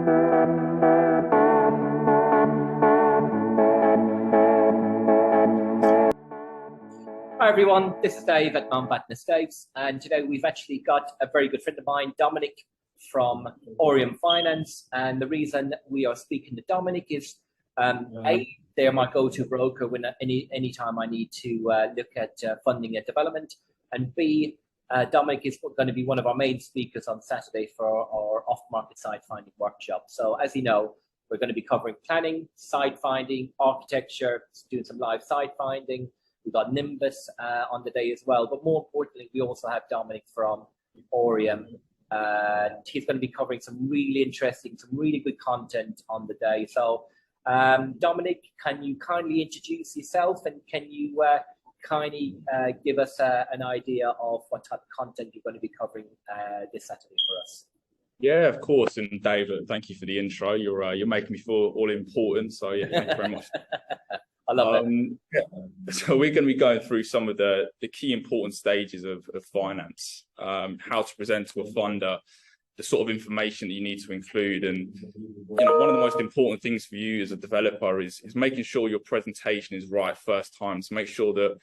Hi everyone, this is Dave at Mountbatten Estates, and today we've actually got a very good friend of mine, Dominic from Aereum Finance. And the reason we are speaking to Dominic is A, they're my go-to broker when any time I need to look at funding a development, and B, Dominic is going to be one of our main speakers on Saturday for our off-market site finding workshop. So as you know, we're going to be covering planning, site finding, architecture, doing some live site finding. We've got Nimbus on the day as well, but more importantly, we also have Dominic from Aereum. He's going to be covering some really interesting, some really good content on the day. So Dominic, can you kindly introduce yourself, and can you kindly give us an idea of what type of content you're going to be covering this Saturday for us? Yeah, of course. And David, thank you for the intro. You're making me feel all important. So yeah, thank you very much. I love it. Yeah. So we're going to be going through some of the key important stages of finance, how to present to a funder, the sort of information that you need to include. And one of the most important things for you as a developer is making sure your presentation is right first time, to make sure that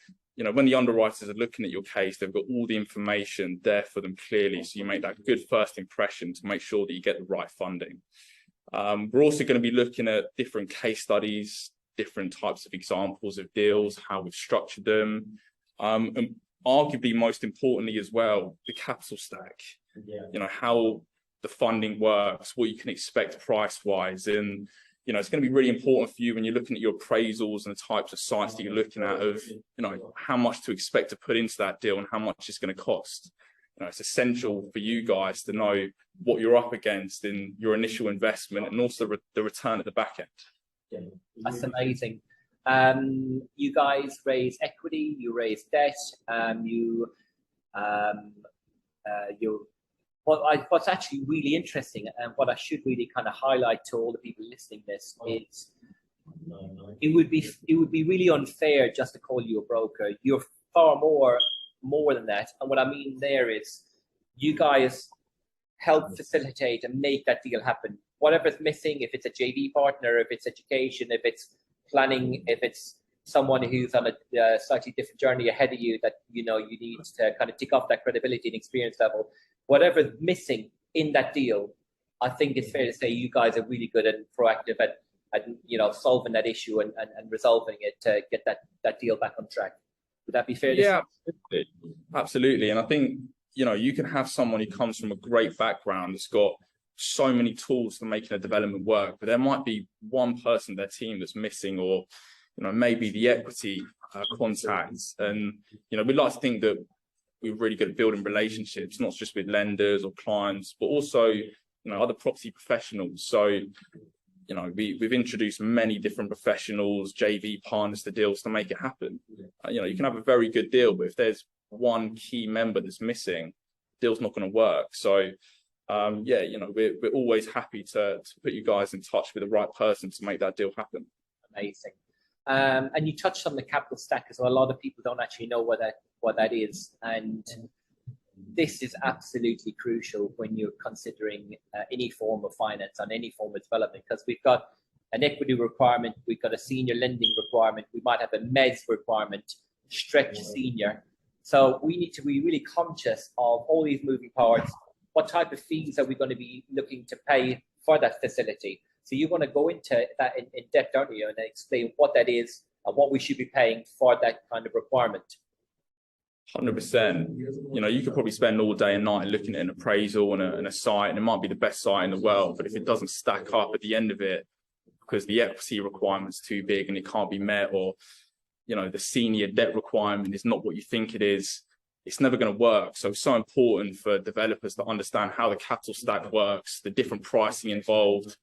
when the underwriters are looking at your case, they've got all the information there for them clearly, so you make that good first impression to make sure that you get the right funding. We're also going to be looking at different case studies, different types of examples of deals, how we've structured them, and arguably most importantly as well, the capital stack. How the funding works, what you can expect price wise, and it's going to be really important for you when you're looking at your appraisals and the types of sites that you're looking at, of how much to expect to put into that deal and how much it's going to cost. It's essential for you guys to know what you're up against in your initial investment, and also the return at the back end. Yeah, that's amazing. You guys raise equity, you raise debt, what's actually really interesting, and what I should really kind of highlight to all the people listening to this, is it would be really unfair just to call you a broker. You're far more than that. And what I mean there is, you guys help facilitate and make that deal happen. Whatever's missing, if it's a JV partner, if it's education, if it's planning, if it's someone who's on a slightly different journey ahead of you that you need to kind of tick off that credibility and experience level, whatever's missing in that deal, I think it's fair to say you guys are really good and proactive at solving that issue and resolving it to get that deal back on track. Would that be fair to say? Yeah, absolutely. And I think you can have someone who comes from a great background that's got so many tools for making a development work, but there might be one person in their team that's missing, or maybe the equity contacts. And we'd like to think that we're really good at building relationships, not just with lenders or clients, but also other property professionals. So we've introduced many different professionals, JV partners to deals to make it happen. You can have a very good deal, but if there's one key member that's missing, the deal's not going to work. So we're always happy to put you guys in touch with the right person to make that deal happen. Amazing. And you touched on the capital stack as well. A lot of people don't actually know what that is, and this is absolutely crucial when you're considering any form of finance on any form of development, because we've got an equity requirement, we've got a senior lending requirement, we might have a mezz requirement, stretch senior. So we need to be really conscious of all these moving parts. What type of fees are we going to be looking to pay for that facility? So you want to go into that in depth, aren't you, and explain what that is and what we should be paying for that kind of requirement. 100%. You could probably spend all day and night looking at an appraisal and a site, and it might be the best site in the world, but if it doesn't stack up at the end of it because the equity requirement's too big and it can't be met, or the senior debt requirement is not what you think it is, it's never going to work. So it's so important for developers to understand how the capital stack works, the different pricing involved,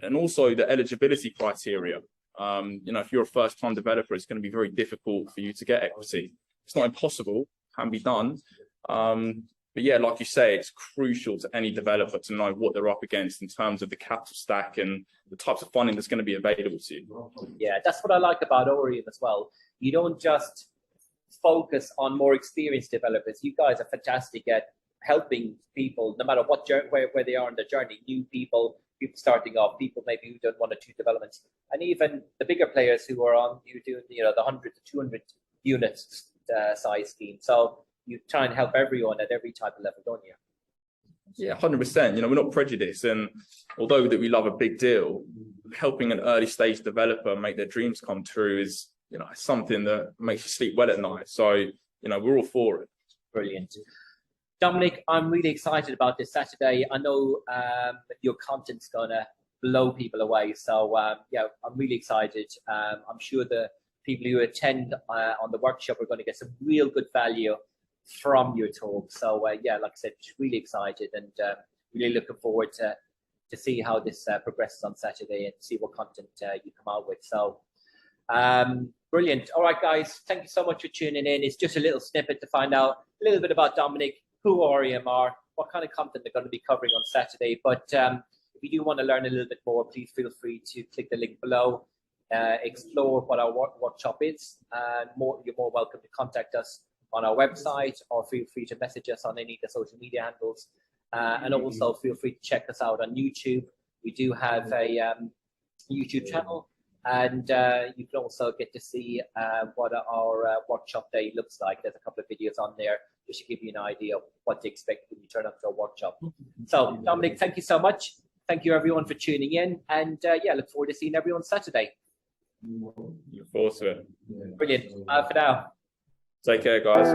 and also the eligibility criteria. If you're a first-time developer, it's going to be very difficult for you to get equity. It's not impossible, can be done. But yeah, like you say, it's crucial to any developer to know what they're up against in terms of the capital stack and the types of funding that's going to be available to you. Yeah, that's what I like about Aereum as well. You don't just focus on more experienced developers. You guys are fantastic at helping people, no matter what where they are in their journey, new people, people starting off, people maybe who done 1 or 2 developments, and even the bigger players who are on, you doing, the 100 to 200 units size scheme. So you try and help everyone at every type of level, don't you? Yeah, 100%. We're not prejudiced, and although that we love a big deal, helping an early stage developer make their dreams come true is, something that makes you sleep well at night. So, we're all for it. Brilliant. Dominic, I'm really excited about this Saturday. I know your content's gonna blow people away. So yeah, I'm really excited. I'm sure the people who attend on the workshop are going to get some real good value from your talk. So yeah, like I said, really excited and really looking forward to see how this progresses on Saturday and see what content you come out with. So brilliant. All right, guys, thank you so much for tuning in. It's just a little snippet to find out a little bit about Dominic, who Aereum are, what kind of content they're going to be covering on Saturday. But if you do want to learn a little bit more, please feel free to click the link below, explore what our workshop is, and you're more welcome to contact us on our website, or feel free to message us on any of the social media handles. And also feel free to check us out on YouTube. We do have a YouTube channel, and you can also get to see what our workshop day looks like. There's a couple of videos on there just to give you an idea of what to expect when you turn up to a workshop. So Dominic, thank you so much. Thank you everyone for tuning in, and yeah, look forward to seeing everyone Saturday. Look forward to it. Brilliant. For now. Take care, guys.